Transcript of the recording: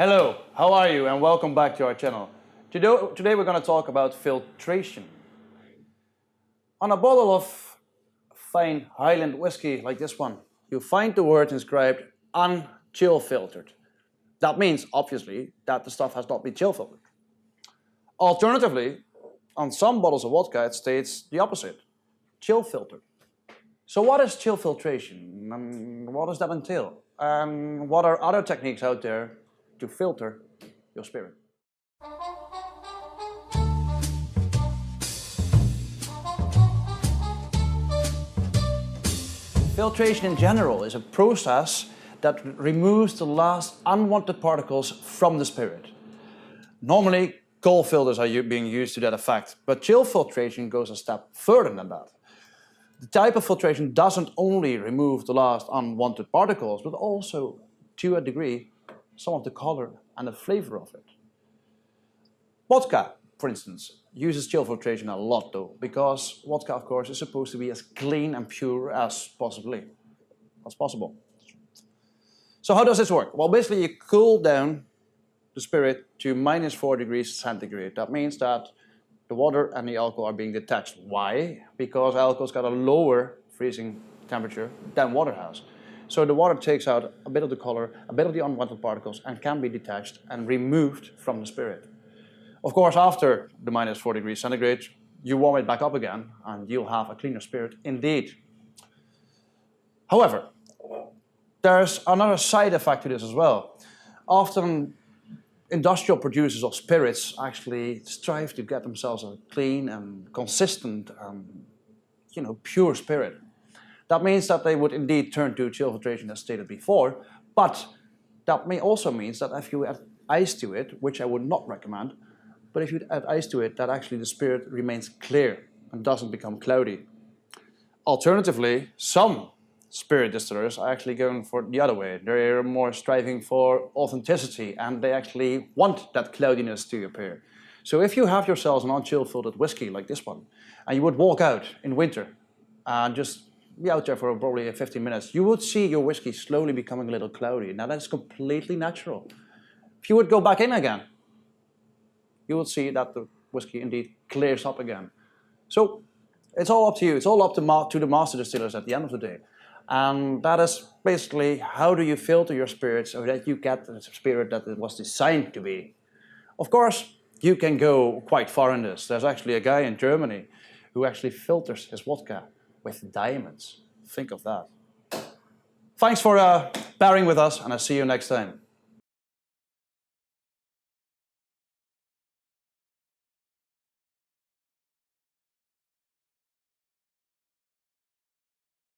Hello, how are you? And welcome back to our channel. Today we're going to talk about filtration. On a bottle of fine Highland whiskey like this one, you find the word inscribed unchill filtered. That means, obviously, that the stuff has not been chill filtered. Alternatively, on some bottles of vodka it states the opposite, chill filtered. So what is chill filtration and what does that entail? And what are other techniques out there to filter your spirit? Filtration in general is a process that removes the last unwanted particles from the spirit. Normally, cold filters are being used to that effect, but chill filtration goes a step further than that. The type of filtration doesn't only remove the last unwanted particles, but also, to a degree, some of the color and the flavor of it. Vodka, for instance, uses chill filtration a lot though, because vodka, of course, is supposed to be as clean and pure as possible. So how does this work? Well, basically you cool down the spirit to -4 degrees centigrade. That means that the water and the alcohol are being detached. Why? Because alcohol's got a lower freezing temperature than water has. So the water takes out a bit of the color, a bit of the unwanted particles, and can be detached and removed from the spirit. Of course, after the -4 degrees centigrade, you warm it back up again, and you'll have a cleaner spirit indeed. However, there's another side effect to this as well. Often, industrial producers of spirits actually strive to get themselves a clean and consistent, pure spirit. That means that they would indeed turn to chill filtration as stated before, but that may also means that if you add ice to it, which I would not recommend, but if you add ice to it, that actually the spirit remains clear and doesn't become cloudy. Alternatively, some spirit distillers are actually going for the other way. They're more striving for authenticity and they actually want that cloudiness to appear. So if you have yourselves an unchill filtered whiskey like this one, and you would walk out in winter and just be out there for probably 15 minutes, you would see your whiskey slowly becoming a little cloudy. Now that's completely natural. If you would go back in again, you would see that the whiskey indeed clears up again. So it's all up to you. It's all up to the master distillers at the end of the day. And that is basically how do you filter your spirit so that you get the spirit that it was designed to be. Of course, you can go quite far in this. There's actually a guy in Germany who actually filters his vodka with diamonds. Think of that. Thanks for bearing with us, and I'll see you next time.